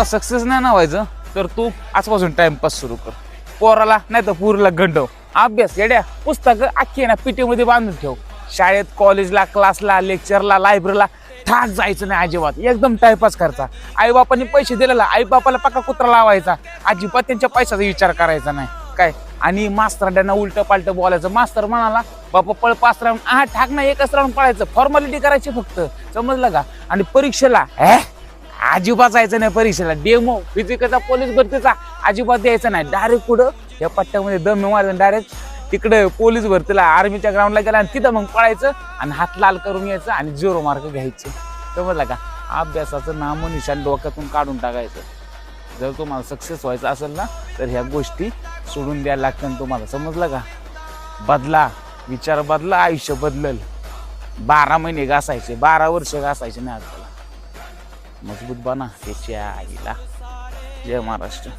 तुला सक्सेस नाही ना व्हायचं तर तू आजपासून टाइमपास सुरू कर. पोराला नाही तर पुरीला गंडव. अभ्यास येड्या पुस्तकं अख्खी ना पिटीमध्ये बांधून ठेव. शाळेत कॉलेजला क्लासला लेक्चरला लायब्ररीला ठाक जायचं नाही अजिबात. एकदम टाइमपास करायचा. आईबापांनी पैसे दिलेला आईबापाला पक्का कुत्रा लावायचा. अजिबात त्यांच्या पैशाचा विचार करायचा नाही काय. आणि मास्तरांना उलट पालट बोलायचं. मास्तर म्हणाला बापा पळ 5 राऊंड ठाक नाही 1च राऊंड पळायचं. फॉर्मॅलिटी करायची फक्त. समजलं का. आणि परीक्षेला अजिबात जायचं नाही. परीक्षेला डेमो फिजिकलचा पोलीस भरतीचा अजिबात द्यायचं नाही. डायरेक्ट पुढं या पट्ट्यामध्ये दम मारायचं. डायरेक्ट तिकडे पोलीस भरतीला आर्मीच्या ग्राउंडला गेला आणि तिथं मग पळायचं आणि हात लाल करून यायचं आणि 0 मार्क घ्यायचे. समजलं का. अभ्यासाचं नामोनिशाण डोक्यातून काढून टाकायचं. जर तुम्हाला सक्सेस व्हायचं असेल ना तर ह्या गोष्टी सोडून द्यायला लागतात तुम्हाला. समजलं का. बदला विचार बदला आयुष्य बदलल. 12 महिने घासायचे 12 वर्ष घासायचे नाही आपल्याला. मजबूत बना त्याच्या आईला. जय महाराष्ट्र.